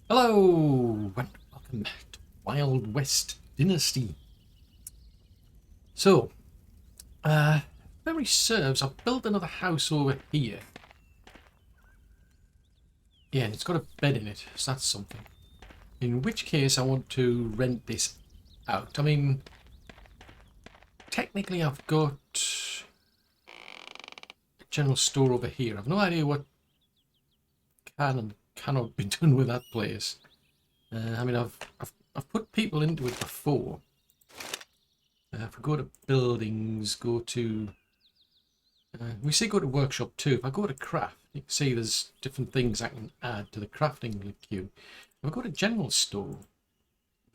Hello, and welcome to Wild West Dynasty. So, memory serves, I've built another house over here. Yeah, and it's got a bed in it, so that's something. In which case, I want to rent this out. I mean, technically I've got a general store over here. I've no idea what can and cannot be done with that place. I mean, I've put people into it before. If we go to buildings, go to... we say go to workshop too. If I go to craft, you can see there's different things I can add to the crafting queue. If I go to general store,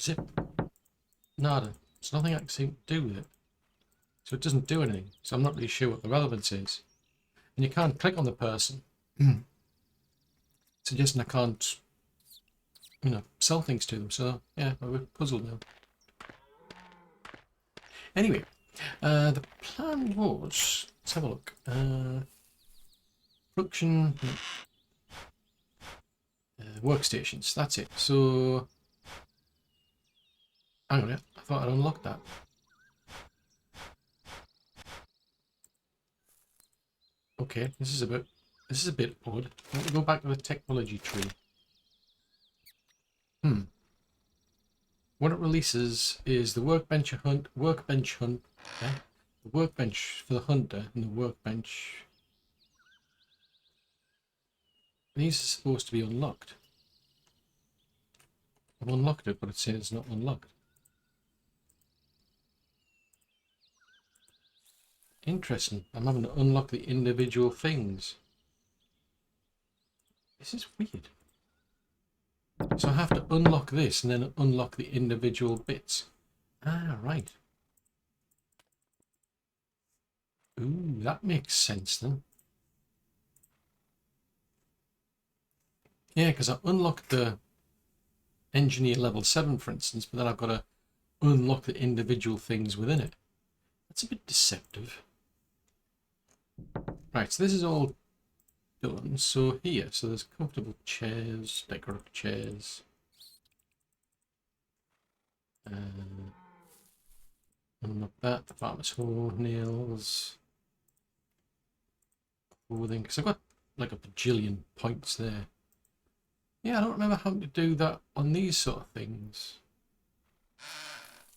zip, nada. There's nothing I can seem to do with it. So it doesn't do anything. So I'm not really sure what the relevance is. And you can't click on the person. Suggesting I can't, sell things to them. So yeah, we're puzzled now. Anyway, the plan was, let's have a look. Production workstations, that's it. So, hang on a minute, I thought I'd unlocked that. Okay, this is a bit odd. Let me go back to the technology tree. What it releases is the workbench hunt, the workbench for the hunter, and the workbench. These are supposed to be unlocked. I've unlocked it, but it says it's not unlocked. Interesting. I'm having to unlock the individual things. This is weird. So I have to unlock this and then unlock the individual bits. Ah, right. Ooh, that makes sense then. Yeah, because I unlocked the engineer level 7, for instance, but then I've got to unlock the individual things within it. That's a bit deceptive. Right, so this is all done. So here, so there's comfortable chairs, decorative chairs. Unlock that, the farmer's hoe, nails, clothing, because I've got like a bajillion points there. Yeah, I don't remember how to do that on these sort of things.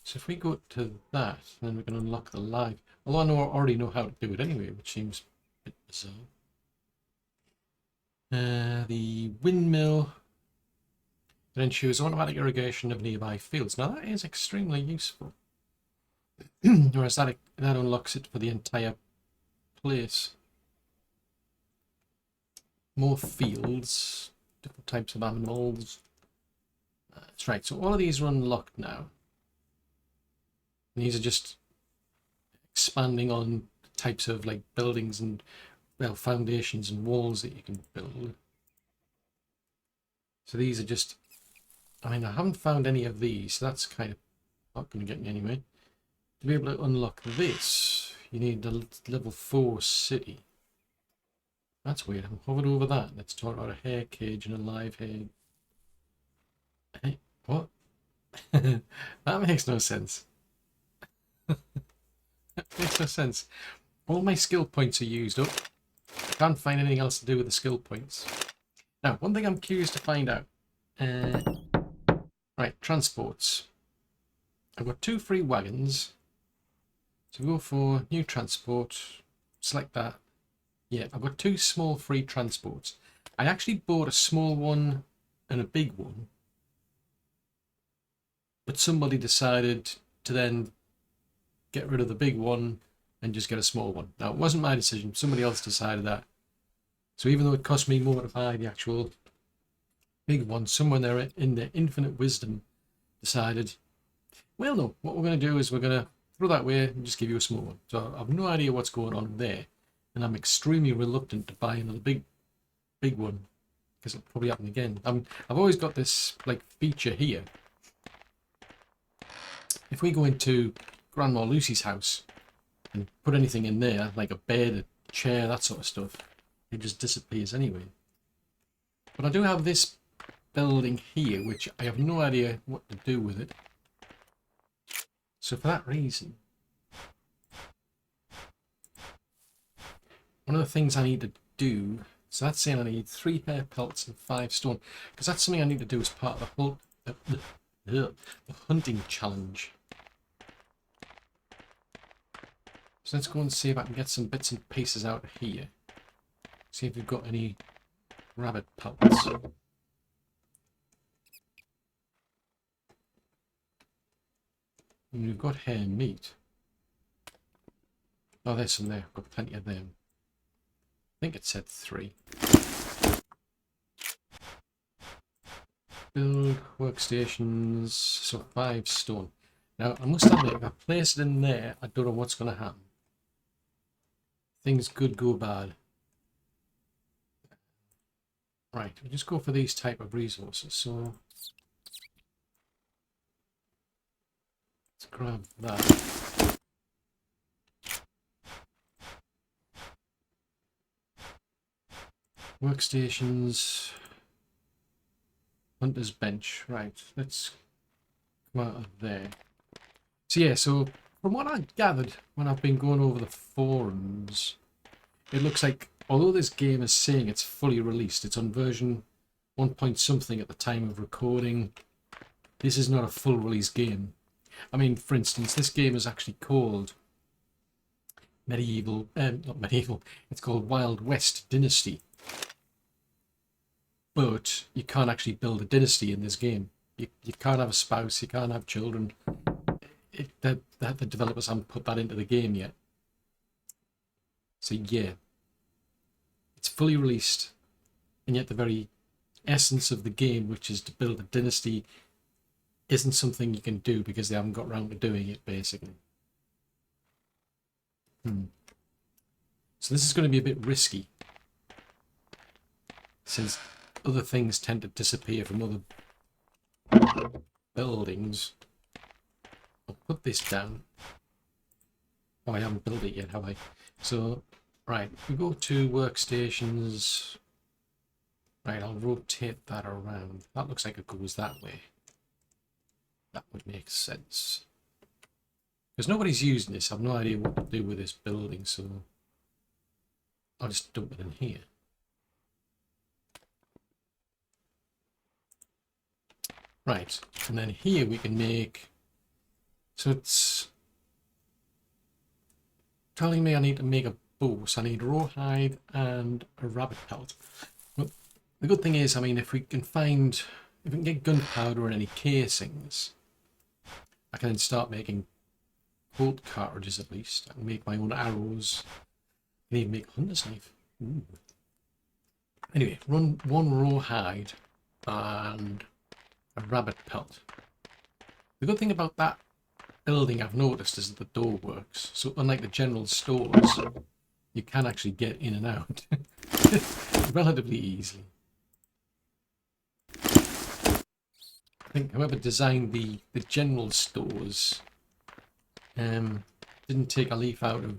So if we go to that, then we can unlock the live. Although I already know how to do it anyway, which seems a bit bizarre. The windmill. It ensures automatic irrigation of nearby fields. Now that is extremely useful. Whereas that unlocks it for the entire place. More fields, different types of animals. That's right, so all of these are unlocked now. And these are just expanding on types of like buildings and, well, foundations and walls that you can build. So these are just, I mean, I haven't found any of these, so that's kind of not going to get me anywhere. To be able to unlock this, you need the level 4 city. That's weird. I'm hovered over that. Let's talk about a hair cage and a live hair. Hey, what? That makes no sense. That makes no sense. All my skill points are used up. I can't find anything else to do with the skill points. Now, one thing I'm curious to find out. Right, transports. I've got 2 free wagons. So go for new transport. Select that. Yeah, I've got 2 small free transports. I actually bought a small one and a big one. But somebody decided to then get rid of the big one and just get a small one. Now, it wasn't my decision. Somebody else decided that. So even though it cost me more to buy the actual big one, someone there in their infinite wisdom decided, well, no, what we're going to do is we're going to throw that away and just give you a small one. So I have no idea what's going on there. And I'm extremely reluctant to buy another big one because it'll probably happen again. I've always got this like feature here. If we go into Grandma Lucy's house and put anything in there, like a bed, a chair, that sort of stuff, it just disappears anyway. But I do have this building here, which I have no idea what to do with it. So for that reason, one of the things I need to do, so that's saying I need 3 hair pelts and 5 stone, because that's something I need to do as part of the hunting challenge. So let's go and see if I can get some bits and pieces out of here. See if we've got any rabbit pelts. And we've got hair meat. Oh, there's some there. I've got plenty of them. I think it said 3. Build workstations. So 5 stone. Now, I must admit, if I place it in there, I don't know what's going to happen. Things could go bad. Right, we'll just go for these type of resources. So let's grab that. Workstations. Hunter's bench. Right, let's come out of there. So yeah, so from what I gathered when I've been going over the forums, it looks like although this game is saying it's fully released, it's on version 1 point something at the time of recording, this is not a full release game. I mean, for instance, this game is actually called not medieval, it's called Wild West Dynasty. But you can't actually build a dynasty in this game. You can't have a spouse, you can't have children. The developers haven't put that into the game yet. So yeah, it's fully released, and yet the very essence of the game, which is to build a dynasty, isn't something you can do because they haven't got round to doing it, basically. So this is going to be a bit risky, since other things tend to disappear from other buildings. I'll put this down. Oh, I haven't built it yet, have I? So, right, we go to workstations. Right, I'll rotate that around. That looks like it goes that way. That would make sense. Because nobody's using this. I've no idea what to do with this building, so I'll just dump it in here. Right, and then here we can make, so it's telling me I need to make a bow, so I need rawhide and a rabbit pelt. Well, the good thing is, I mean, if we can get gunpowder and any casings, I can then start making bolt cartridges at least. I can make my own arrows. I can even make a hunter's knife. Ooh. Anyway, run 1 rawhide and a rabbit pelt. The good thing about that building I've noticed is that the door works. So unlike the general stores, you can actually get in and out relatively easily. I think whoever designed the general stores didn't take a leaf out of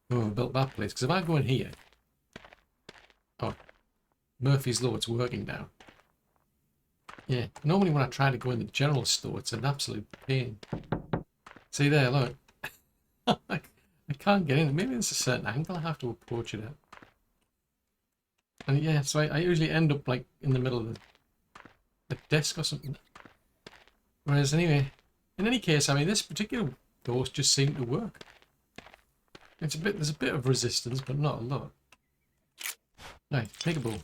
whoever built that place. Because if I go in here, oh, Murphy's Law, it's working now. Yeah, normally when I try to go in the general store, it's an absolute pain. See there, look. I can't get in. Maybe there's a certain angle I have to approach it at. And yeah, so I usually end up like in the middle of the desk or something. Whereas anyway, in any case, I mean, this particular doors just seem to work. There's a bit of resistance, but not a lot. Right, make a bow.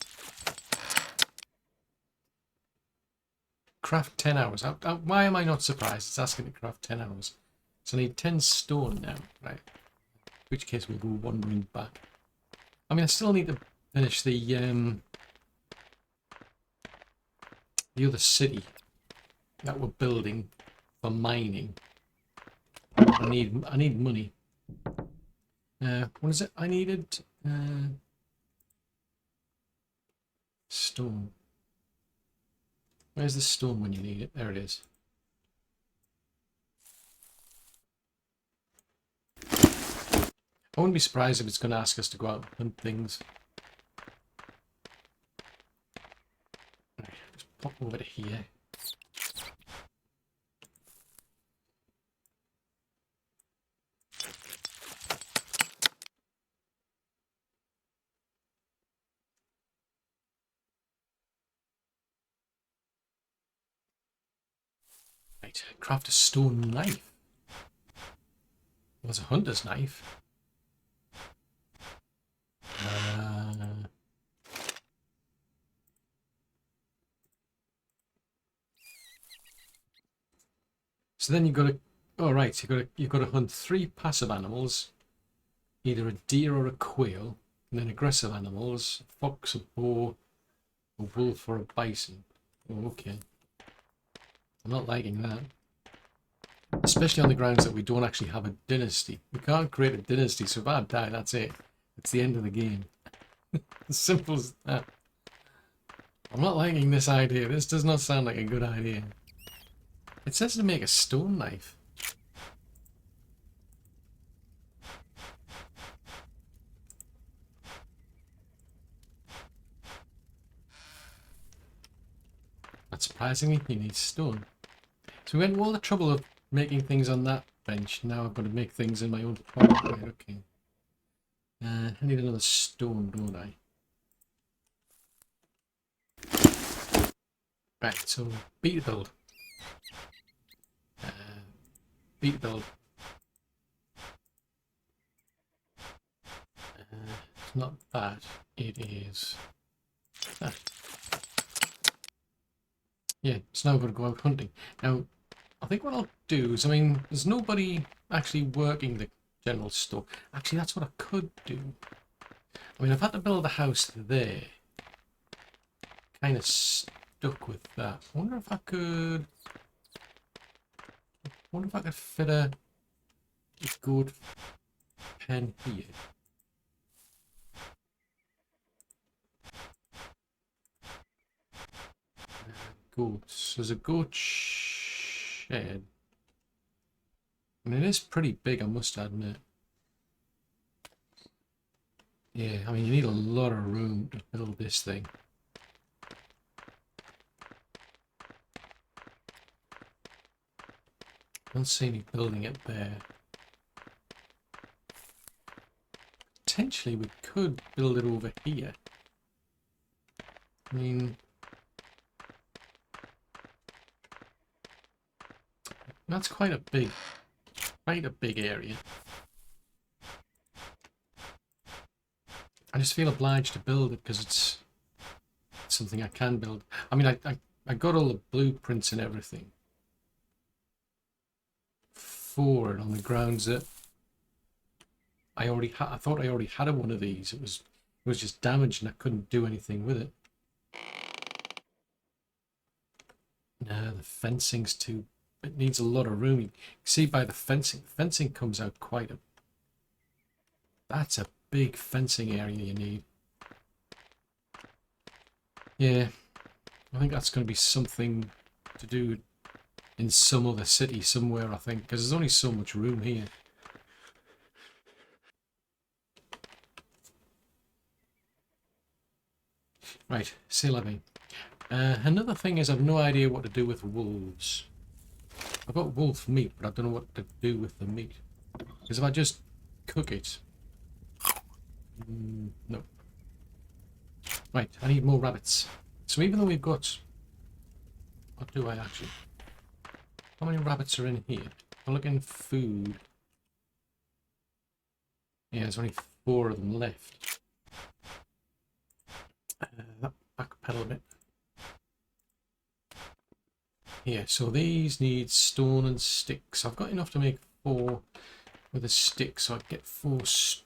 Craft 10 hours. Why am I not surprised? It's asking to craft 10 hours. So I need 10 stone now, right? In which case we'll go wandering back. I mean, I still need to finish the other city that we're building for mining. I need money. What is it? I needed stone. Where's the stone when you need it? There it is. I wouldn't be surprised if it's going to ask us to go out and hunt things. Right, just pop over to here. Right, craft a stone knife. It was a hunter's knife. So then you've got to, oh right, you've got to hunt 3 passive animals, either a deer or a quail, and then aggressive animals, a fox, a boar, a wolf, or a bison. Oh, okay. I'm not liking that. Especially on the grounds that we don't actually have a dynasty. We can't create a dynasty, so if I die, that's it. It's the end of the game. As simple as that. I'm not liking this idea. This does not sound like a good idea. It says to make a stone knife. Not surprisingly, you need stone. So we went all the trouble of making things on that bench. Now I've got to make things in my own pot. Right, okay. I need another stone, don't I? Right, so beat build. Beat build. It's not that. It is that. Yeah, so now I've got to go out hunting. Now, I think what I'll do is, I mean, there's nobody actually working the general store. Actually, that's what I could do. I mean, I've had to build a house there. Kind of stuck with that. I wonder if I could... fit a goat pen here. Goats. There's a goat shed. I mean, it is pretty big, I must admit. Yeah, I mean, you need a lot of room to build this thing. Don't see any building it there. Potentially, we could build it over here. I mean... That's quite a big area. I just feel obliged to build it because it's something I can build. I mean, I got all the blueprints and everything for it on the grounds that I thought I already had one of these. It was just damaged and I couldn't do anything with it. No, the fencing's too. It needs a lot of room. You can see by the fencing. Fencing comes out quite a... That's a big fencing area you need. Yeah, I think that's going to be something to do in some other city somewhere, I think, because there's only so much room here. Right, c'est la vie. Another thing is I've no idea what to do with wolves. I've got wolf meat, but I don't know what to do with the meat. Because if I just cook it... no. Right, I need more rabbits. So even though we've got... What do I actually... How many rabbits are in here? I'm looking food. Yeah, there's only 4 of them left. Backpedal a bit. Yeah, so these need stone and sticks. I've got enough to make 4 with a stick, so I get 4 stone.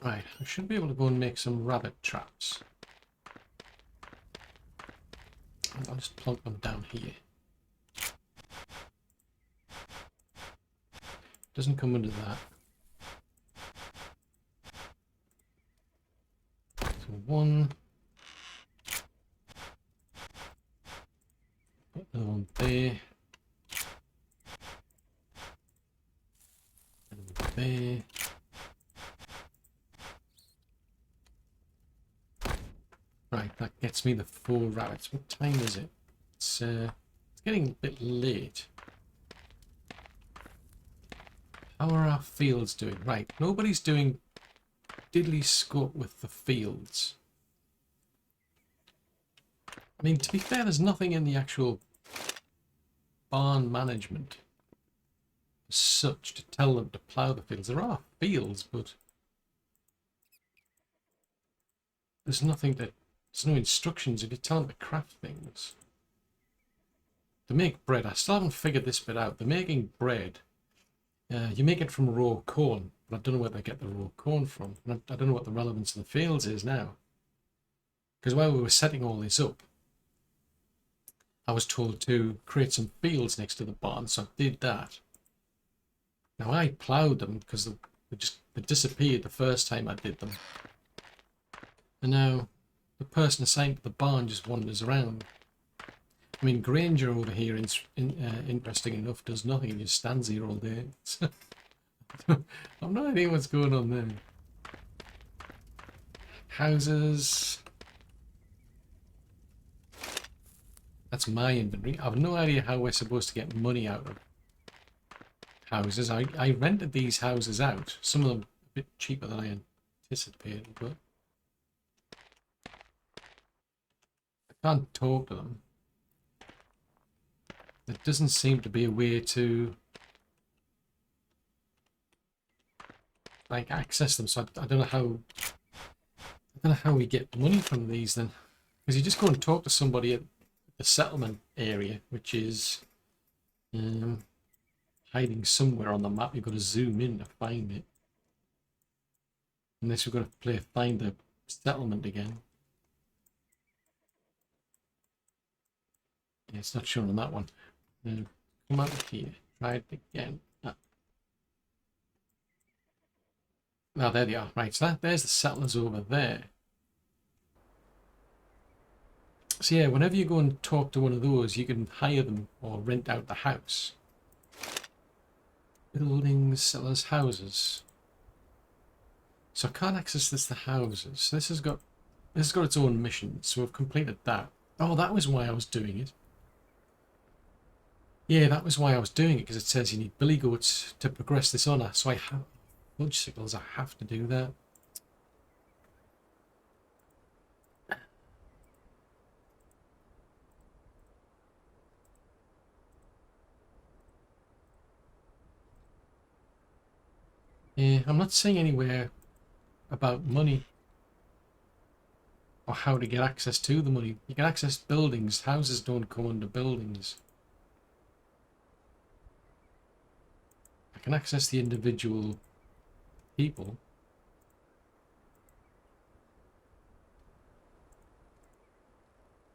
Right, I should be able to go and make some rabbit traps. I'll just plonk them down here. Doesn't come under that. So 1. Put another one there. And there. Right, that gets me the 4 rabbits. What time is it? It's getting a bit late. How are our fields doing? Right, nobody's doing diddly squat with the fields. I mean, to be fair, there's nothing in the actual barn management as such to tell them to plough the fields. There are fields, but there's nothing that... There's no instructions if you tell them to craft things. To make bread, I still haven't figured this bit out. They're making bread. You make it from raw corn, but I don't know where they get the raw corn from. And I don't know what the relevance of the fields is now. Because while we were setting all this up, I was told to create some fields next to the barn, so I did that. Now I ploughed them because they disappeared the first time I did them. And now the person assigned to the barn just wanders around. I mean, Granger over here, interesting enough, does nothing. He just stands here all day. I've no idea what's going on there. Houses. That's my inventory. I have no idea how we're supposed to get money out of houses. I rented these houses out. Some of them a bit cheaper than I anticipated, but I can't talk to them. There doesn't seem to be a way to like access them, so I don't know how we get money from these then. Because you just go and talk to somebody at the settlement area, which is hiding somewhere on the map. You've got to zoom in to find it. Unless we've got to find the settlement again. Yeah, it's not shown on that one. Come out of here. Try it again. Now there they are. Right, so there's the settlers over there. So yeah, whenever you go and talk to one of those, you can hire them or rent out the house. Buildings, settlers, houses. So I can't access the houses. This has got its own mission, so we've completed that. Oh, that was why I was doing it. Yeah, that was why I was doing it, because it says you need billy goats to progress this on. So I have fudge sickles, I have to do that. Yeah, I'm not saying anywhere about money or how to get access to the money. You can access buildings. Houses don't come under buildings. I can access the individual people.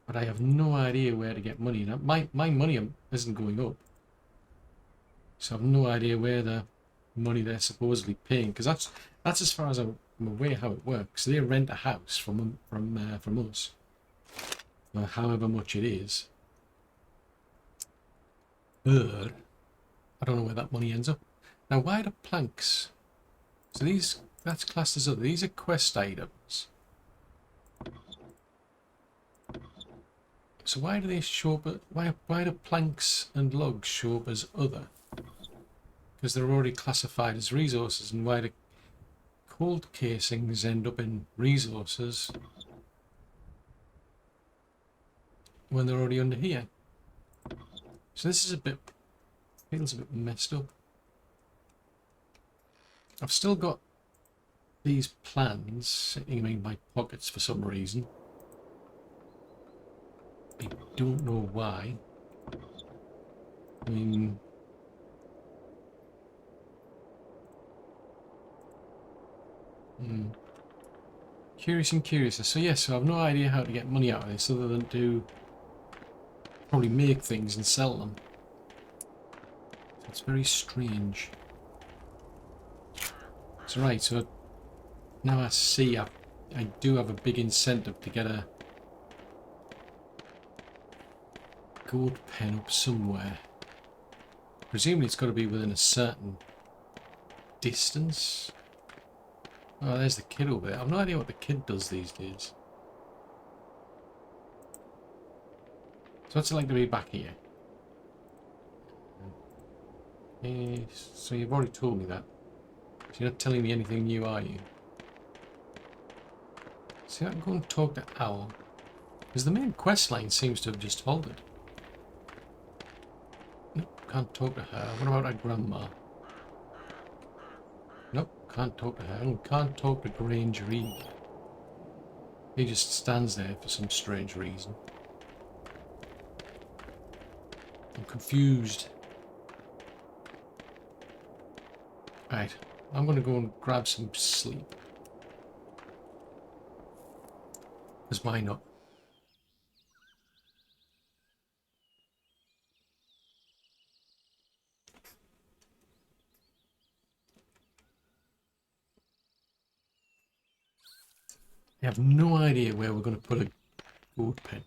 But I have no idea where to get money. Now, my money isn't going up. So I have no idea where the money they're supposedly paying, because that's as far as I'm aware how it works. They rent a house from us, for however much it is. But I don't know where that money ends up. Now, why do planks? So that's classed as other. These are quest items. So why do they show up? Why do planks and logs show up as other? Because they're already classified as resources. And why do cold casings end up in resources when they're already under here? So this is feels a bit messed up. I've still got these plans sitting in my pockets for some reason. I don't know why. I mean, curious and curious. So yes, so I have no idea how to get money out of this other than to probably make things and sell them. So it's very strange. So right, so now I see I do have a big incentive to get a goat pen up somewhere. Presumably it's got to be within a certain distance. Oh, there's the kid over there. I've no idea what the kid does these days. So what's it like to be back here? So you've already told me that. So you're not telling me anything new, are you? See, I can go and talk to Owl. Because the main quest line seems to have just halted. Nope, can't talk to her. What about her grandma? Nope, can't talk to her. And can't talk to Grange Reed. He just stands there for some strange reason. I'm confused. Right, I'm going to go and grab some sleep. Because why not? I have no idea where we're going to put a goat pen.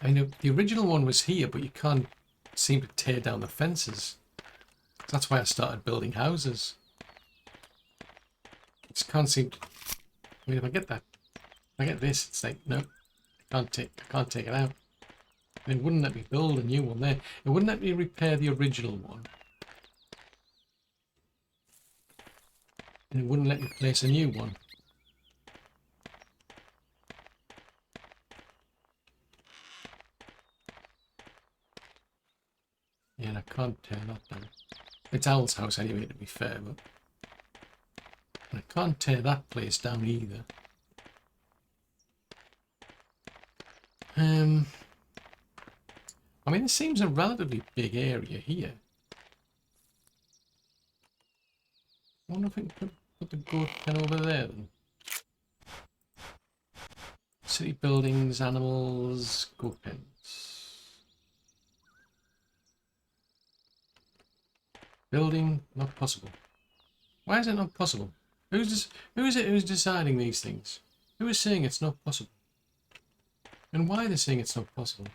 I know the original one was here, but you can't seem to tear down the fences. That's why I started building houses. Just can't seem to... I mean, if I get that, if I get this, it's like, no, I can't take it out. And it wouldn't let me build a new one there. It wouldn't let me repair the original one. And it wouldn't let me place a new one. Yeah, and I can't tear that down. It's Owl's house anyway, to be fair, but... I can't tear that place down either. I mean, it seems a relatively big area here. I wonder if we can put the goat pen over there then. City buildings, animals, goat pens. Building, not possible. Why is it not possible? Who is it who's deciding these things? Who is saying it's not possible? And why are they saying it's not possible?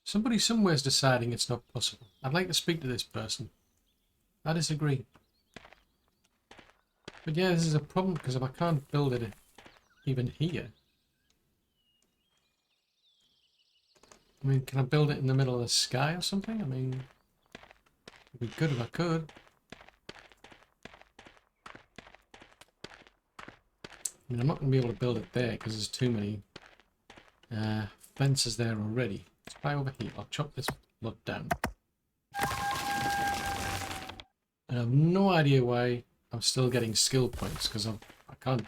Somebody somewhere is deciding it's not possible. I'd like to speak to this person. I disagree. But yeah, this is a problem because if I can't build it even here. I mean, can I build it in the middle of the sky or something? I mean, it'd be good if I could. I mean, I'm not going to be able to build it there because there's too many fences there already. Let's try over here. I'll chop this lot down. And I have no idea why I'm still getting skill points because I can't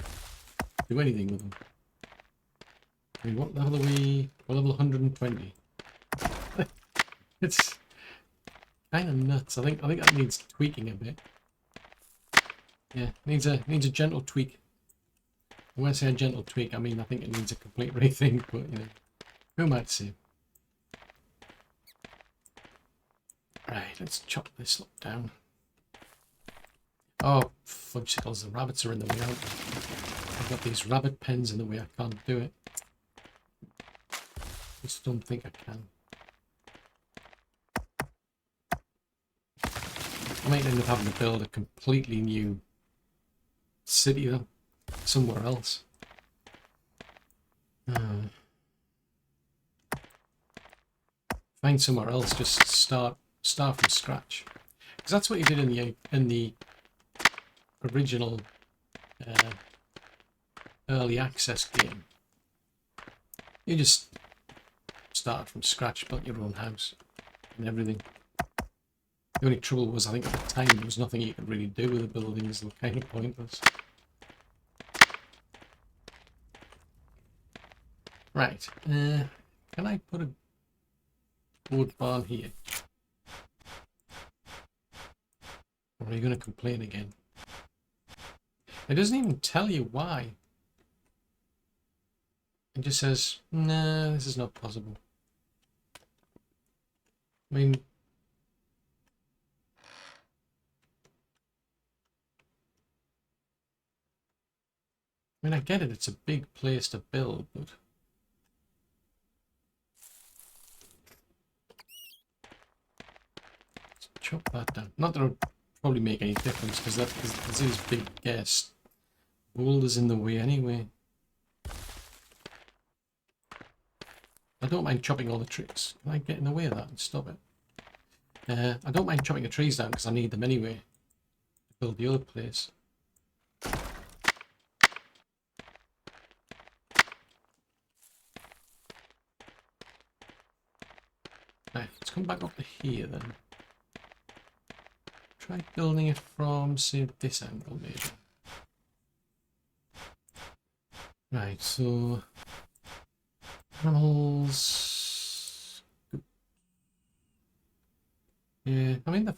do anything with them. I mean, what level are we? We're level 120. It's kind of nuts. I think that needs tweaking a bit. Yeah, needs a gentle tweak. And when I say a gentle tweak, I mean I think it needs a complete rethink. But you know, who might say? Right, let's chop this lot down. Oh, fudgesicles, the rabbits are in the way out. I've got these rabbit pens in the way, I can't do it. Just don't think I can. I might end up having to build a completely new city though, somewhere else. Find somewhere else, just start from scratch. Because that's what you did in the original early access game. You just started from scratch, built your own house and everything. The only trouble was, I think at the time there was nothing you could really do with the buildings. They were kind of pointless. Right, can I put a wood barn here? Or are you going to complain again? It doesn't even tell you why. It just says, nah, this is not possible. I mean, I get it, it's a big place to build, but... Let's chop that down. Not that probably make any difference because there's these big boulders in the way anyway. I don't mind chopping all the trees. Can I get in the way of that and stop it? I don't mind chopping the trees down because I need them anyway to build the other place. Right, let's come back up to here then. Try building it from, say, this angle maybe. Right, so animals. Yeah, I mean the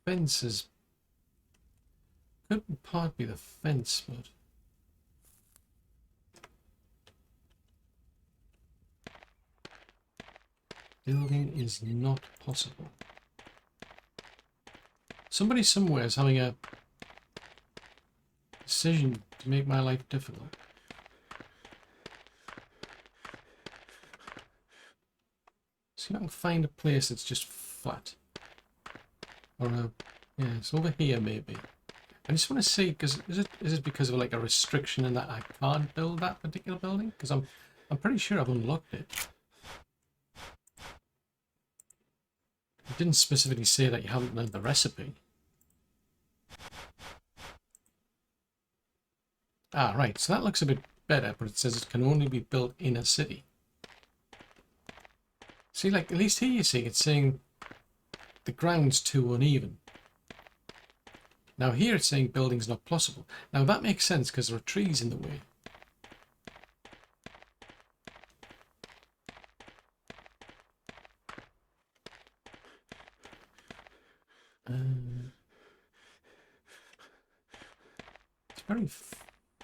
fence is could part be the fence, but building is not possible. Somebody somewhere is having a decision to make my life difficult. See if I can find a place that's just flat. Or yeah, it's over here maybe. I just want to see, because is it because of like a restriction in that I can't build that particular building? Because I'm pretty sure I've unlocked it. It didn't specifically say that you haven't learned the recipe. Ah, right, so that looks a bit better, but it says it can only be built in a city. See, like, at least here you see it's saying the ground's too uneven. Now here it's saying building's not possible. Now that makes sense because there are trees in the way.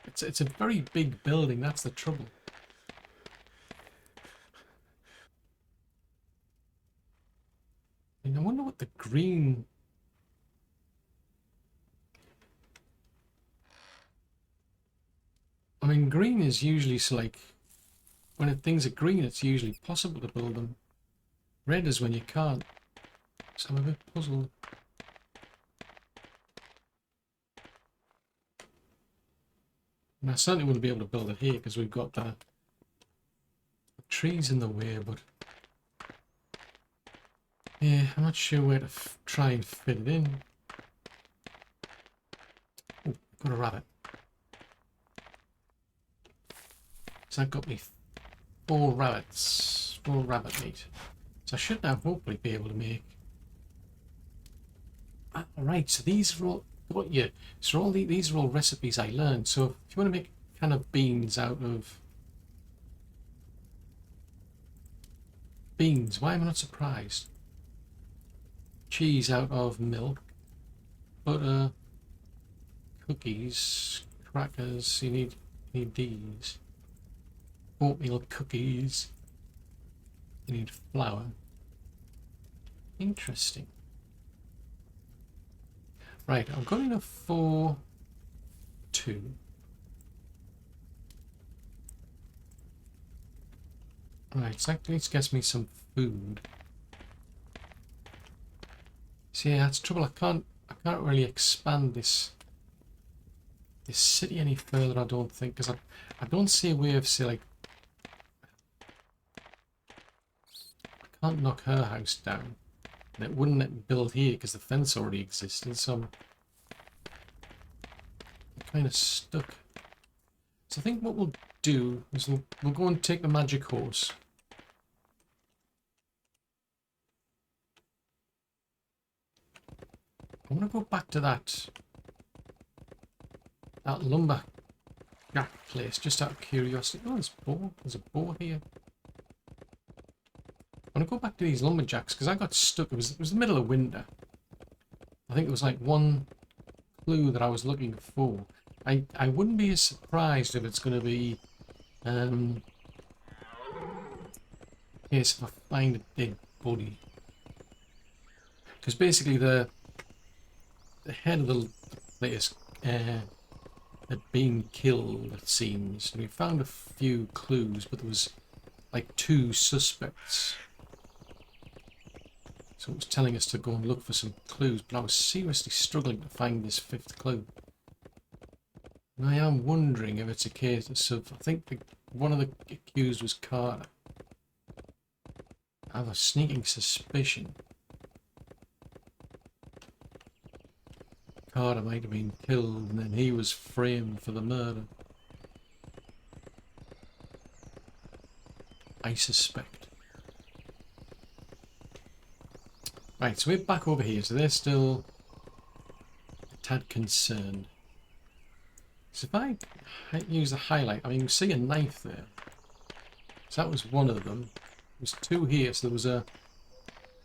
It's a very big building. That's the trouble. I mean, I wonder what the green. I mean, green is usually like when things are green, it's usually possible to build them. Red is when you can't. So I'm a bit puzzled. And I certainly wouldn't be able to build it here because we've got the trees in the way, but yeah, I'm not sure where to try and fit it in. Oh, got a rabbit. So that got me 4 rabbits, 4 rabbit meat. So I should now hopefully be able to make. Ah, right, so these are all. Got you. So all these are all recipes I learned. So if you want to make a can of beans out of beans, why am I not surprised? Cheese out of milk, butter, cookies, crackers. You need these. Oatmeal cookies. You need flour. Interesting. Right, I'm going to 4, 2. Right, so that at least gets me some food. See, yeah, that's trouble. I can't really expand this city any further. I don't think, because I don't see a way of, say, like, I can't knock her house down. And it wouldn't let me build here because the fence already existed, so I'm kind of stuck. So I think what we'll do is we'll go and take the magic horse. I want to go back to that lumber jack place just out of curiosity. Oh, there's a boar here. I want to go back to these lumberjacks because I got stuck. It was the middle of winter. I think it was like one clue that I was looking for. I wouldn't be as surprised if it's going to be yes, if I find a dead body. Because basically the head of the place had been killed, it seems. And we found a few clues, but there was like 2 suspects. So it was telling us to go and look for some clues, but I was seriously struggling to find this 5th clue. And I am wondering if it's a case of, I think one of the accused was Carter. I have a sneaking suspicion Carter might have been killed and then he was framed for the murder. I suspect. Right, so we're back over here, so they're still a tad concerned. So if I use the highlight, I mean, you can see a knife there. So that was one of them. There's 2 here, so there was a...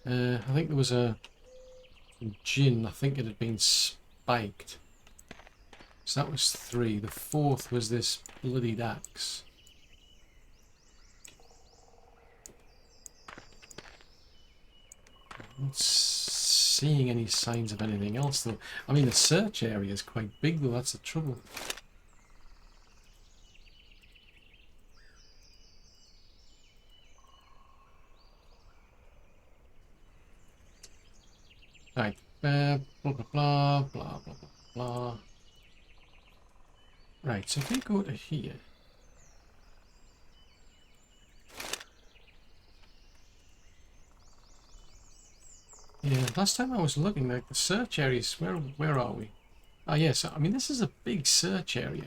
I think there was a gin, I think it had been spiked. So that was 3. The 4th was this bloodied axe. I'm not seeing any signs of anything else though. I mean, the search area is quite big though, that's the trouble. Right, blah blah blah, blah blah blah blah. Right, so if we go to here. Yeah, last time I was looking, like the search areas, where are we? Ah yes, I mean this is a big search area.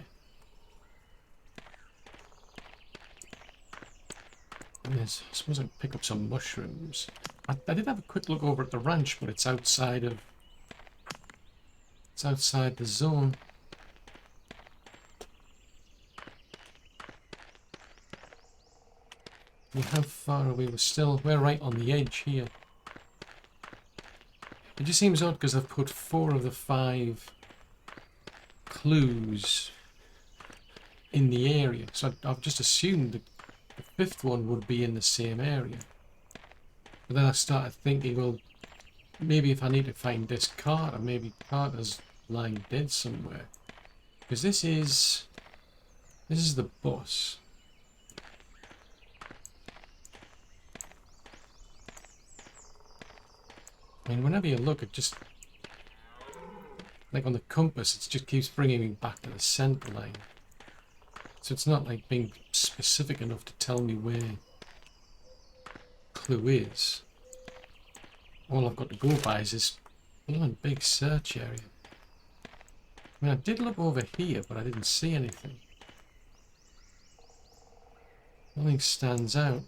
Yes, I suppose I can pick up some mushrooms. I did have a quick look over at the ranch, but it's outside of... It's outside the zone. I mean, how far are we? We're right on the edge here. It just seems odd because I've put 4 of the 5 clues in the area. So I've just assumed that the 5th one would be in the same area. But then I started thinking, well, maybe if I need to find this Carter, maybe Carter's lying dead somewhere. Because this is the bus. I mean, whenever you look, it just, like on the compass, it just keeps bringing me back to the center line. So it's not like being specific enough to tell me where clue is. All I've got to go by is this one big search area. I mean, I did look over here, but I didn't see anything. Nothing stands out.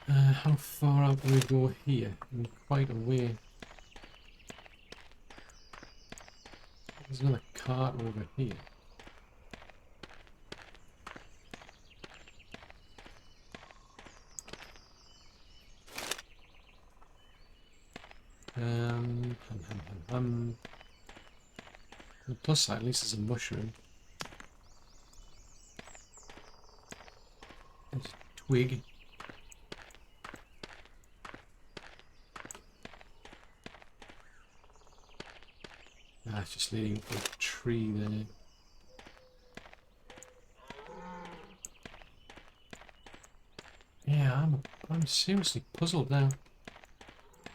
How far out do we go here? I'm quite a way. There's another cart over here. On the plus side, at least there's a mushroom. There's a twig. It's just leading to a tree there. Yeah, I'm seriously puzzled now.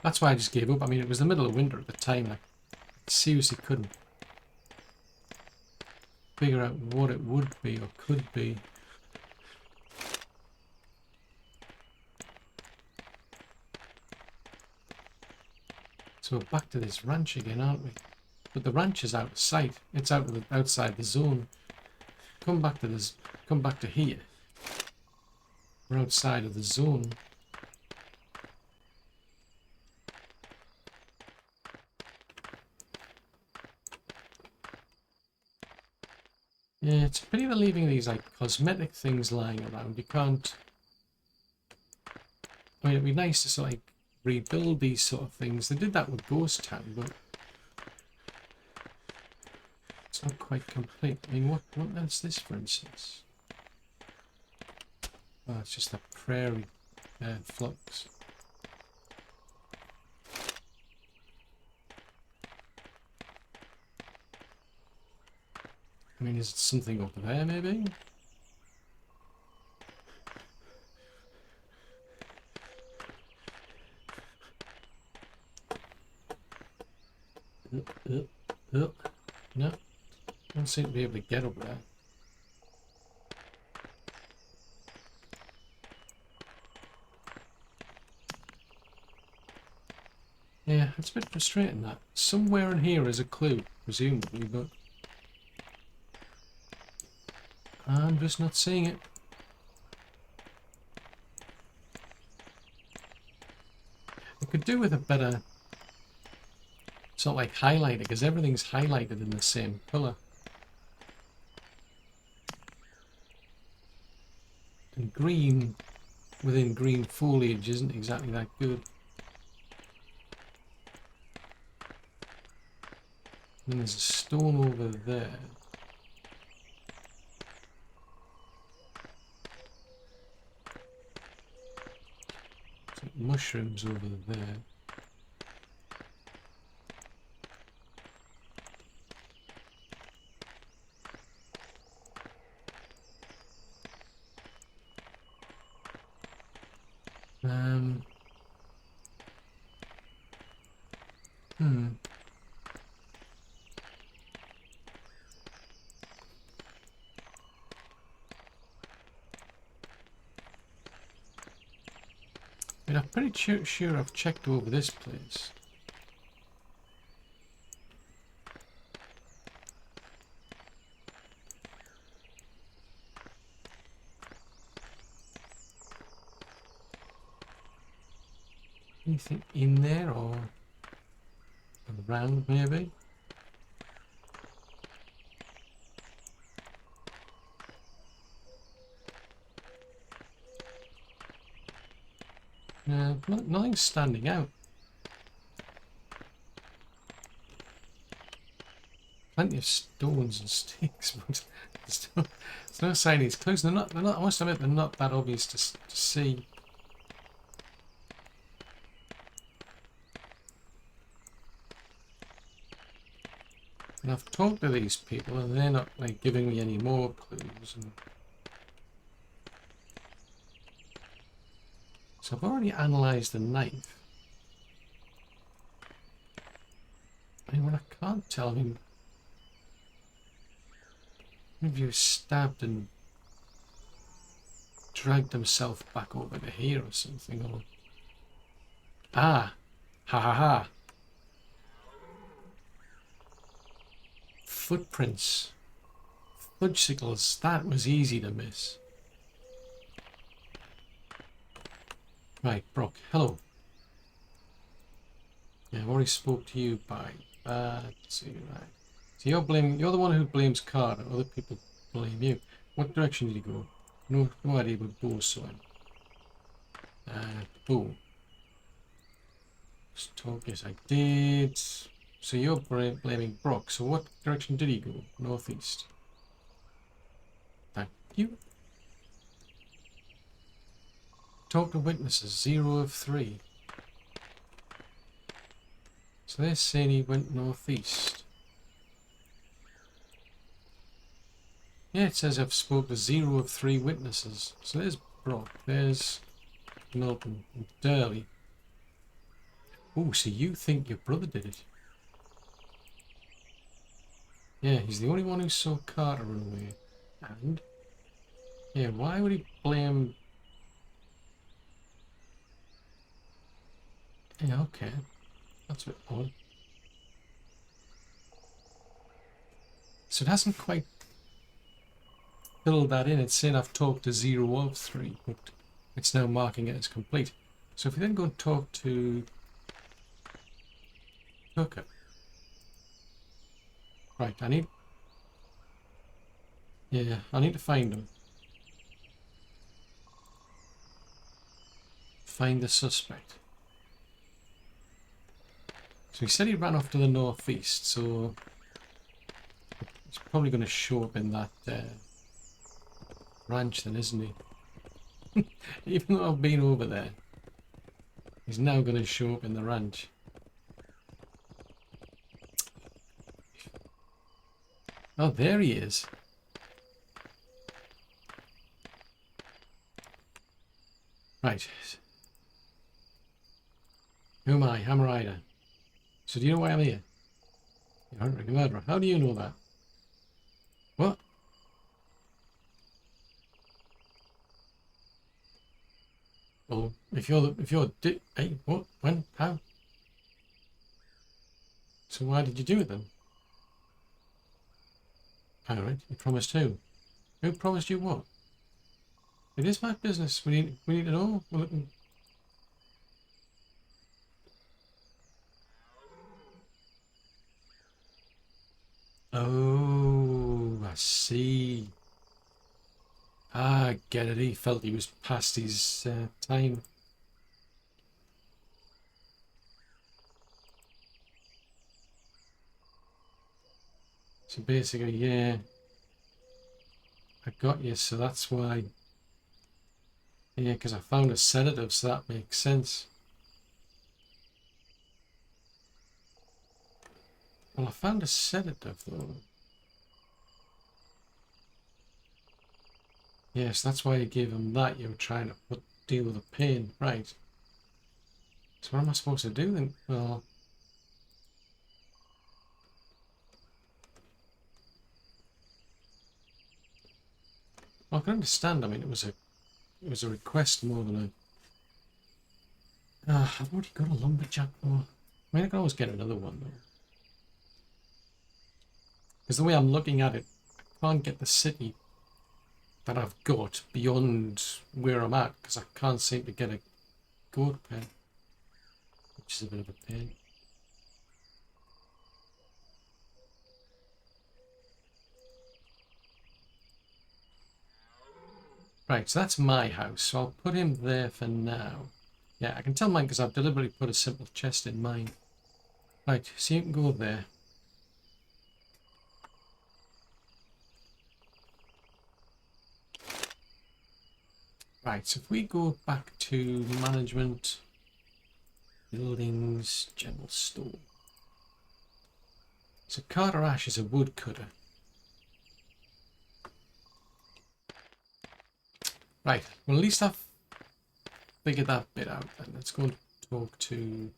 That's why I just gave up. I mean, it was the middle of winter at the time. I seriously couldn't figure out what it would be or could be. So we're back to this ranch again, aren't we? But the ranch is out of sight. It's outside the zone. Come back to this. Come back to here. We're outside of the zone. Yeah, it's a pity they're leaving these like cosmetic things lying around. You can't. I mean, it'd be nice to sort of like rebuild these sort of things. They did that with Ghost Town, but it's not quite complete. I mean, what is this, for instance? Oh, it's just a prairie flux. I mean, is it something over there, maybe? No, don't seem to be able to get up there. Yeah, it's a bit frustrating that. Somewhere in here is a clue, presumably, but I'm just not seeing it. I could do with a better sort of like highlighter, because everything's highlighted in the same colour. And green within green foliage isn't exactly that good. And there's a stone over there. Some mushrooms over there. I mean, I'm pretty sure I've checked over this place. Anything in there or around maybe? No, nothing's standing out. Plenty of stones and sticks, but there's no sign of these clues. They're not. I must admit, they're not that obvious to see. And I've talked to these people, and they're not like giving me any more clues. And so I've already analysed the knife. I mean, what I can't tell, I mean, maybe he was stabbed and dragged himself back over to here or something. Or ha ha ha. Footprints. Fudgesicles. That was easy to miss. Right, Brock. Hello. Yeah, I've already spoke to you by let's see, right. So you're the one who blames Carter. Other people blame you. What direction did he go? No idea what bow sewing. Bow. Let's talk. Yes, I did. So you're blaming Brock. So what direction did he go? Northeast. Thank you. Talk to witnesses. 0 of 3. So they're saying he went northeast. Yeah, it says I've spoke to 0 of 3 witnesses. So there's Brock. There's Milton and Durley. Oh, so you think your brother did it? Yeah, he's the only one who saw Carter run away. And? Yeah, why would he blame... Yeah, okay. That's a bit odd. So it hasn't quite filled that in. It's saying I've talked to 0 of 3, but it's now marking it as complete. So if we then go and talk to Tucker. Right, I need to find him. Find the suspect. So he said he ran off to the northeast, so he's probably going to show up in that ranch then, isn't he? Even though I've been over there, he's now going to show up in the ranch. Oh, there he is. Right. Who am I? I'm a rider. So do you know why I'm here? You aren't really a murderer. How do you know that? What? Well, if you're hey, what? When? How? So why did you do it then? Alright, you promised who? Who promised you what? It is my business. We need to know. We're looking. Oh, I see. I get it. He felt he was past his time. So basically, yeah, I got you. So that's why. Yeah, because I found a sedative, so that makes sense. Well, I found a sedative though. Yes, that's why you gave him that. You were trying to deal with the pain, right? So what am I supposed to do then? Well, I can understand. I mean, it was a request more than a. I've already got a lumberjack though. I mean, I can always get another one though. Because the way I'm looking at it, I can't get the city that I've got beyond where I'm at because I can't seem to get a goat pen, which is a bit of a pain. Right, so that's my house, so I'll put him there for now. Yeah, I can tell mine because I've deliberately put a simple chest in mine. Right, so you can go there. Right, so if we go back to management, buildings, general store. So Carter Ash is a woodcutter. Right, well at least I've figured that bit out then. Let's go and talk to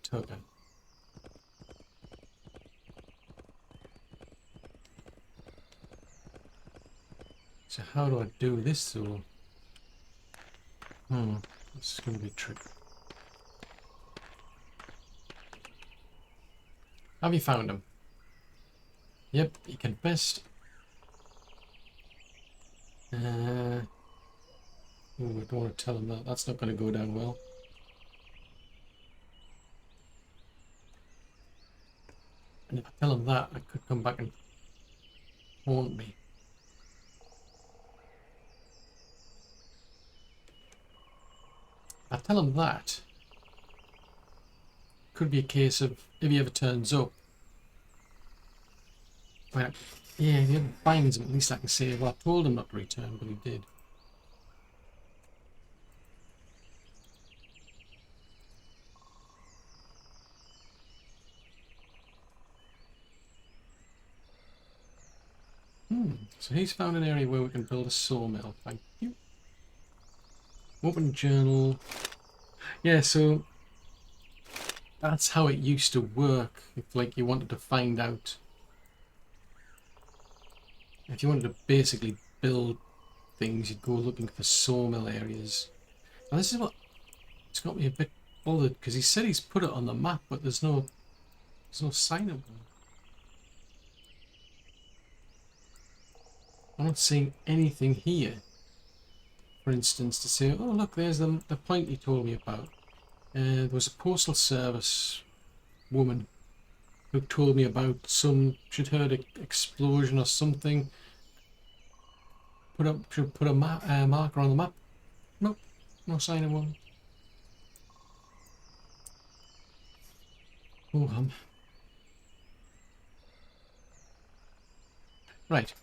Tugger. So how do I do this though? This is going to be tricky. Have you found him? Yep, you can best. Oh, I don't want to tell him that. That's not going to go down well. And if I tell him that, I could come back and haunt me. I tell him that. Could be a case of if he ever turns up. Well, yeah, if he ever finds him, at least I can say, well, I told him not to return, but he did. So he's found an area where we can build a sawmill. Thank you. Open journal. Yeah, so that's how it used to work. If like you wanted to find out, if you wanted to basically build things, you'd go looking for sawmill areas. And this is what it's got me a bit bothered because he said he's put it on the map, but there's no sign of one. I'm not seeing anything here. For instance, to say, oh look, there's the point he told me about. There was a postal service woman who told me about she'd heard an explosion or something. Should put a marker on the map. Nope, no sign of one. Oh, right.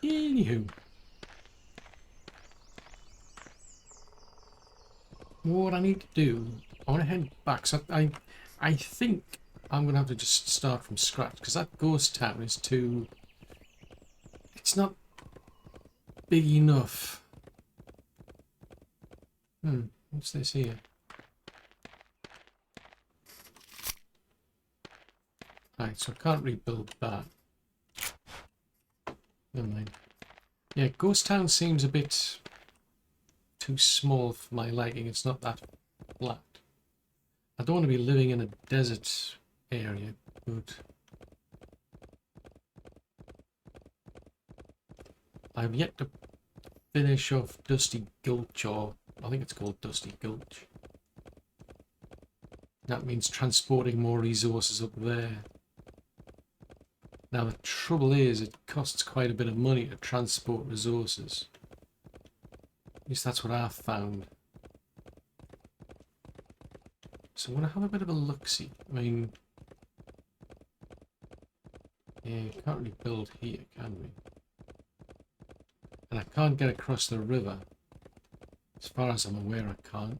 Anywho, what I need to do, I want to head back. So I think I'm going to have to just start from scratch because that ghost town is too. It's not big enough. What's this here? Right, so I can't rebuild that. Never mind. Yeah, Ghost Town seems a bit too small for my liking. It's not that flat. I don't want to be living in a desert area, but I've yet to finish off Dusty Gulch, or I think it's called Dusty Gulch. That means transporting more resources up there. Now the trouble is, it costs quite a bit of money to transport resources. At least that's what I've found. So I'm going to have a bit of a look-see. I mean, yeah, you can't really build here, can we? And I can't get across the river. As far as I'm aware, I can't.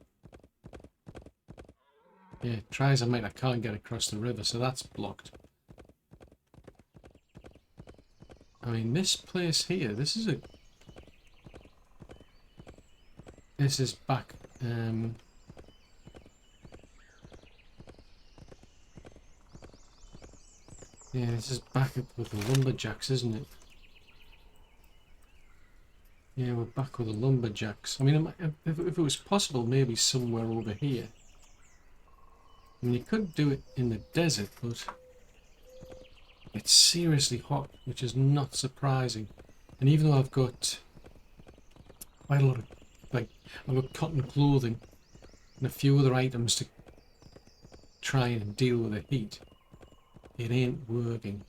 Yeah, try as I might, I can't get across the river, so that's blocked. I mean, this place here, this is back, yeah, this is back up with the lumberjacks, isn't it? Yeah, we're back with the lumberjacks. I mean, if it was possible, maybe somewhere over here. I mean, you could do it in the desert, but it's seriously hot, which is not surprising. And even though I've got quite a lot of, like, I've got cotton clothing and a few other items to try and deal with the heat, it ain't working.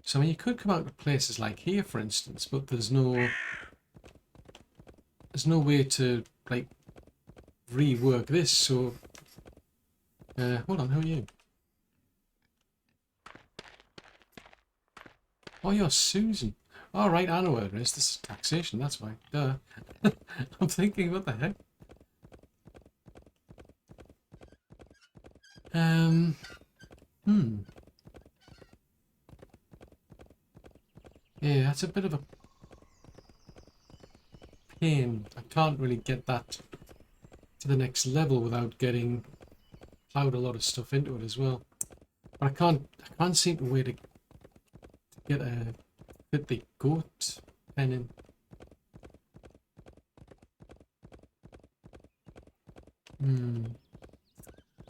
So I mean, you could come out to places like here, for instance, but there's no way to, like, rework this. So hold on, who are you? Oh, you're Susan. All right, I know what it is. This is taxation, that's why. Duh. I'm thinking, what the heck? Yeah, that's a bit of a pain. I can't really get that to the next level without getting plowed a lot of stuff into it as well. But I can't seem to way to get fit the goat pen in.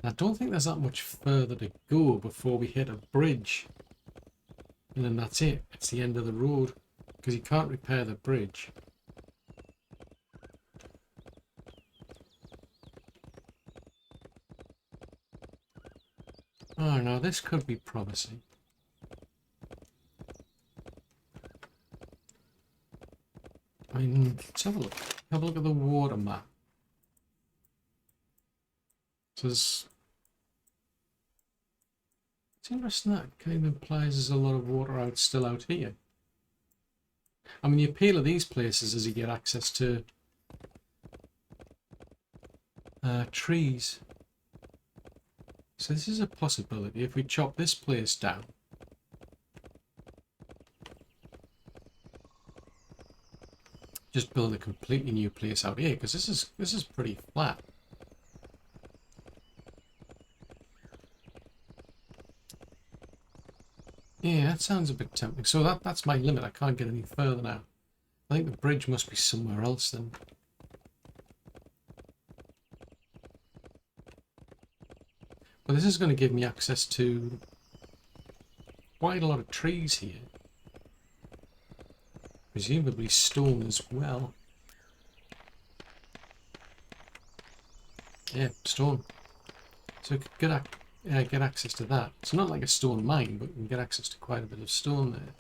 I don't think there's that much further to go before we hit a bridge. And then that's it. It's the end of the road. Because you can't repair the bridge. Oh no, this could be promising. I mean, let's have a look. Have a look at the water map. So it's interesting that kind of implies there's a lot of water still out here. I mean, the appeal of these places is you get access to trees. So this is a possibility if we chop this place down. Just build a completely new place out here, because this is pretty flat. Yeah, that sounds a bit tempting. So that's my limit. I can't get any further now. I think the bridge must be somewhere else then. But this is going to give me access to quite a lot of trees here. Presumably stone as well. Yeah, stone. So we could get access to that. It's not like a stone mine, but we can get access to quite a bit of stone there.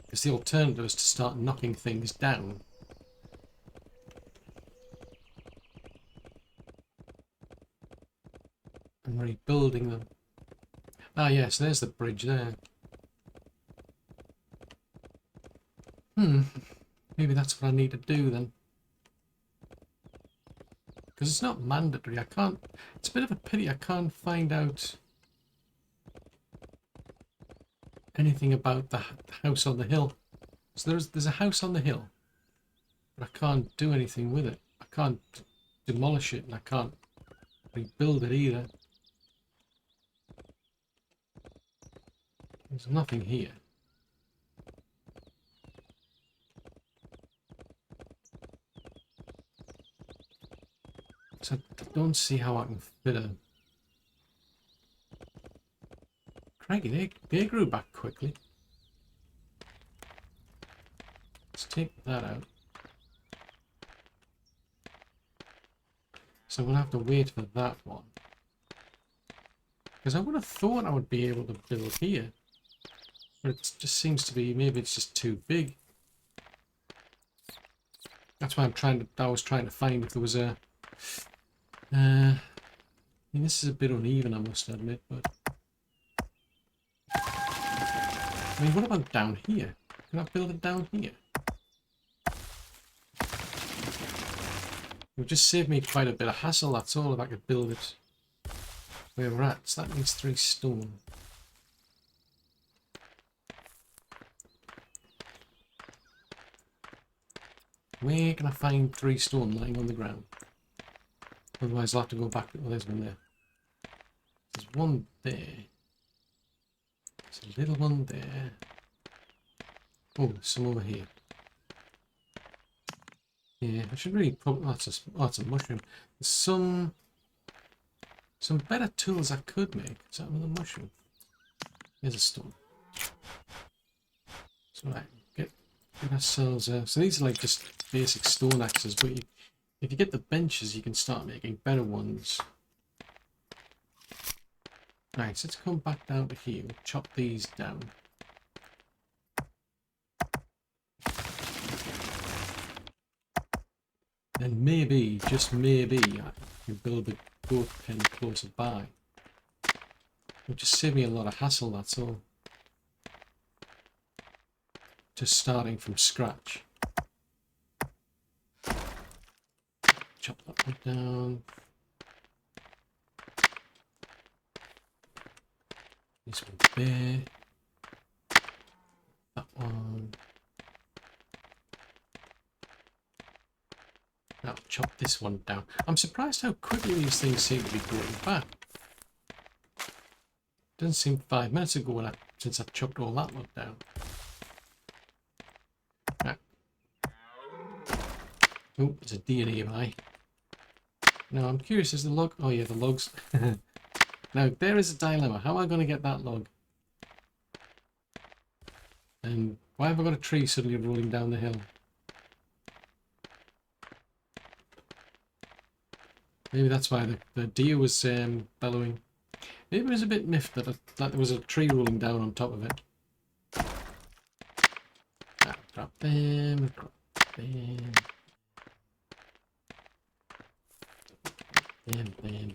Because the alternative is to start knocking things down. And rebuilding them. Ah yes, there's the bridge there. Maybe that's what I need to do then. Because it's not mandatory. I can't... It's a bit of a pity I can't find out anything about the house on the hill. So there's a house on the hill, but I can't do anything with it. I can't demolish it, and I can't rebuild it either. There's nothing here. So I don't see how I can fit a... Crikey, they grew back quickly. Let's take that out. So we'll have to wait for that one. Because I would have thought I would be able to build here. But it just seems to be, maybe it's just too big. That's why I was trying to find if there was a... I mean, this is a bit uneven, I must admit, but... I mean, what about down here? Can I build it down here? It would just save me quite a bit of hassle, that's all, if I could build it where we're at. So that needs 3 stone. Where can I find 3 stone lying on the ground? Otherwise I'll have to go back. Oh, there's one there. There's one there. There's a little one there. Oh, there's some over here. Yeah, I should really put... Oh, it's a mushroom. There's some better tools I could make. Is that another mushroom? Here's a stone. So right, get ourselves... so these are like just basic stone axes, but if you get the benches, you can start making better ones. Right, so let's come back down to here. We'll chop these down. And maybe, just maybe, I can build a goat pen closer by. It'll just save me a lot of hassle, that's all. Just starting from scratch. Chop that one down. This one there. That one. Now chop this one down. I'm surprised how quickly these things seem to be growing back. Doesn't seem 5 minutes ago since I chopped all that lot down. Right. Oh, there's a deer nearby. Now I'm curious, is the log... Oh yeah, the logs. Now there is a dilemma. How am I going to get that log? And why have I got a tree suddenly rolling down the hill? Maybe that's why the deer was bellowing. Maybe it was a bit miffed that there was a tree rolling down on top of it. Drop them, drop them. Bam.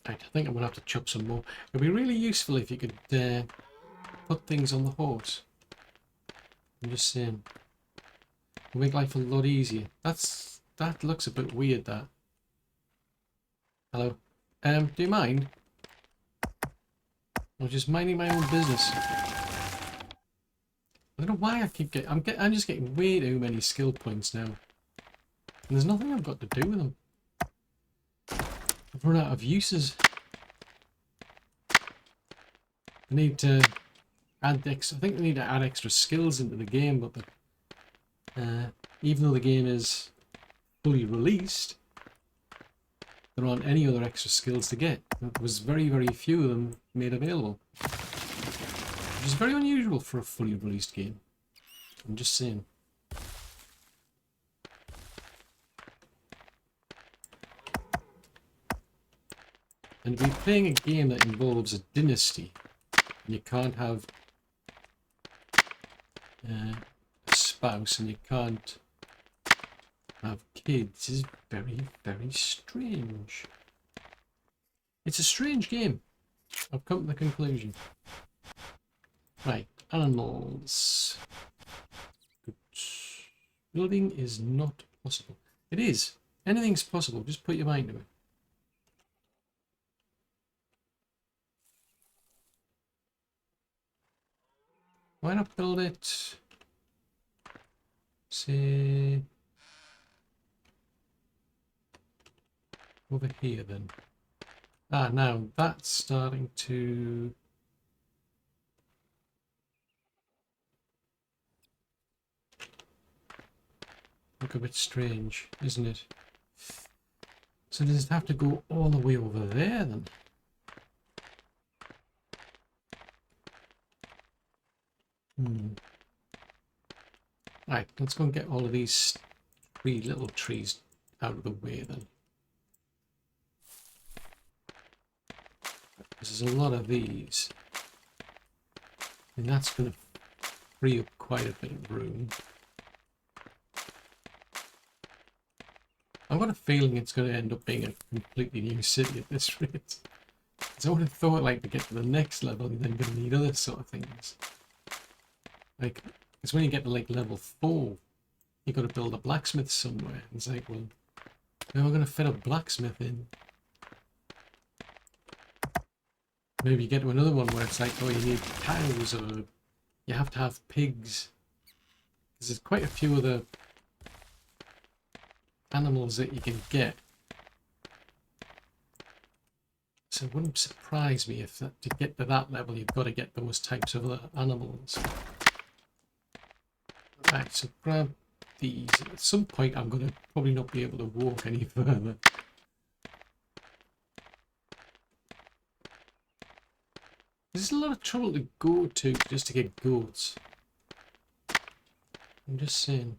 Right, I think I'm going to have to chop some more. It would be really useful if you could put things on the horse. I'm just saying. It'll make life a lot easier. That looks a bit weird, that. Hello. Do you mind? I'm just minding my own business. I don't know why I keep getting... I'm just getting way too many skill points now. And there's nothing I've got to do with them. I've run out of uses. I need to add I think we need to add extra skills into the game, but even though the game is fully released, there aren't any other extra skills to get. There was very, very few of them made available. Which is very unusual for a fully released game. I'm just saying. And to be playing a game that involves a dynasty, and you can't have a spouse and you can't have kids, is very, very strange. It's a strange game. I've come to the conclusion. Right, animals. Good. Building is not possible. It is. Anything's possible. Just put your mind to it. Why not build it? Say over here then. Ah, now that's starting to look a bit strange, isn't it? So does it have to go all the way over there then? Right, let's go and get all of these 3 little trees out of the way then. There's a lot of these. And that's going to free up quite a bit of room. I've got a feeling it's going to end up being a completely new city at this rate. Because I would have thought, like, to get to the next level, you're then going to need other sort of things. Like, because when you get to, like, level 4, you've got to build a blacksmith somewhere. It's like, well, where am I going to fit a blacksmith in? Maybe you get to another one where it's like, oh, you need cows, or you have to have pigs. Because there's quite a few other animals that you can get. So it wouldn't surprise me if that, to get to that level you've got to get those types of other animals. Right, so grab these. At some point I'm going to probably not be able to walk any further. There's a lot of trouble to go to just to get goats. I'm just saying.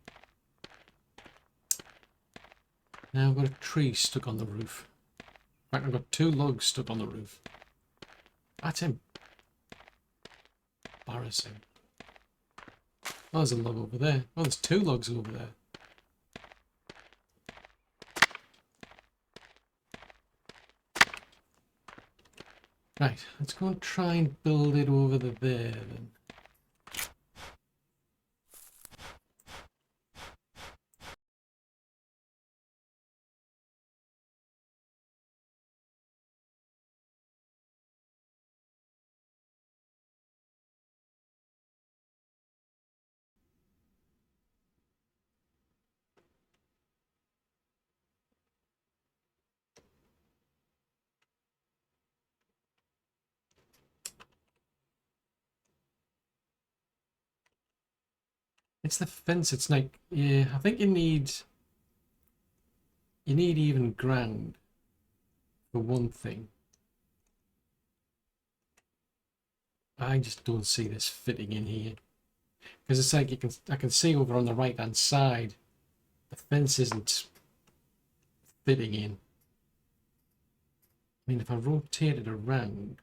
Now I've got a tree stuck on the roof. In fact, I've got 2 logs stuck on the roof. That's embarrassing. Oh, there's a log over there. Oh, there's 2 logs over there. Right, let's go and try and build it over there then. It's the fence, it's like, yeah, I think you need even ground for one thing. I just don't see this fitting in here. Because it's like I can see over on the right hand side the fence isn't fitting in. I mean, if I rotate it around,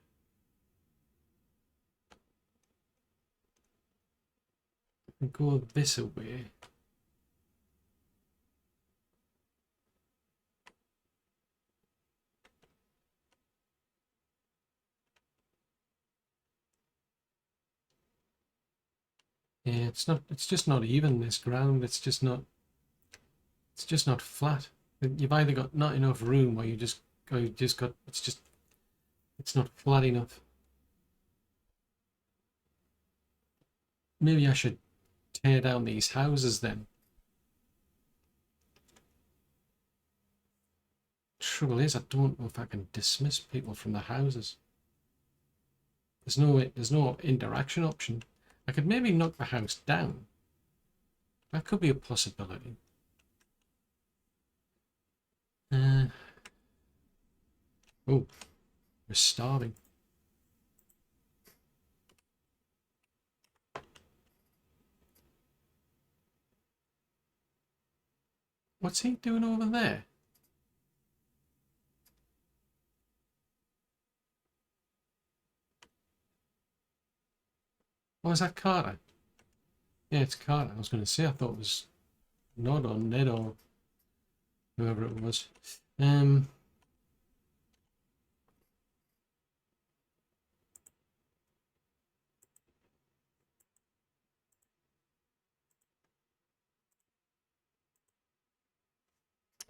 and go this way. Yeah, it's just not even, this ground. It's just not flat. You've either got not enough room or you just got, it's not flat enough. Maybe I should tear down these houses then. Trouble is, I don't know if I can dismiss people from the houses. There's no interaction option. I could maybe knock the house down. That could be a possibility. Oh, we're starving. What's he doing over there? Oh, is that Carter? Yeah, it's Carter. I was going to say, I thought it was Nod or Ned or whoever it was.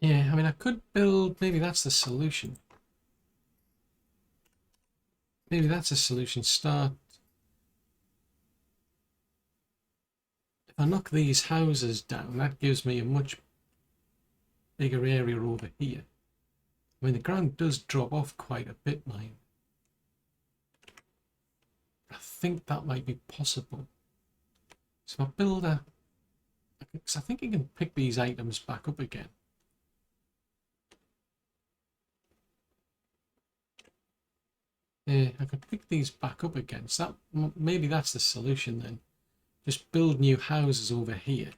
Yeah, I mean, I could build, maybe that's the solution. Maybe that's a solution. Start. If I knock these houses down, that gives me a much bigger area over here. I mean, the ground does drop off quite a bit, mine. I think that might be possible. So I build a... Because I think you can pick these items back up again. Yeah, I could pick these back up again. So that, maybe that's the solution then. Just build new houses over here.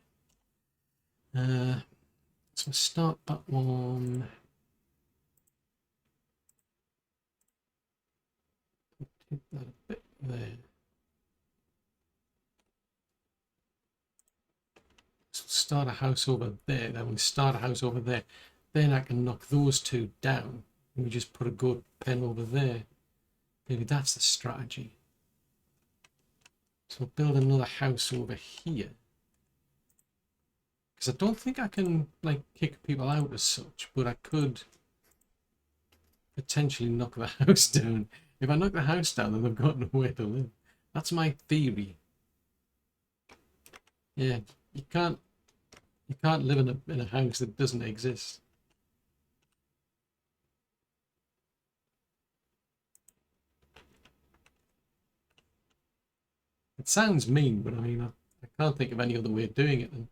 So start that one. Hit that a bit there. So start a house over there. Then we start a house over there. Then I can knock those two down. And we just put a good pen over there. Maybe that's the strategy. So build another house over here. Because I don't think I can like kick people out as such, but I could potentially knock the house down. If I knock the house down, then they've got nowhere to live. That's my theory. Yeah, you can't live in a house that doesn't exist. It sounds mean, but I mean, I can't think of any other way of doing it then.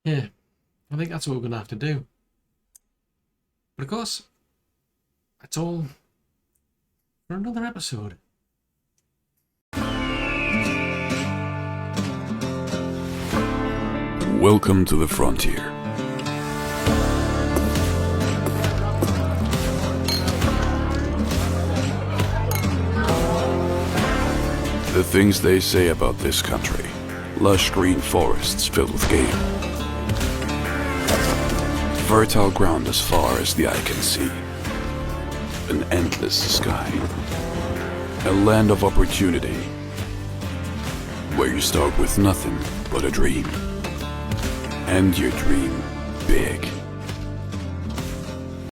Yeah, I think that's what we're going to have to do. But of course, that's all for another episode. Welcome to the frontier. The things they say about this country. Lush green forests filled with game. Fertile ground as far as the eye can see. An endless sky. A land of opportunity. Where you start with nothing but a dream. And your dream big.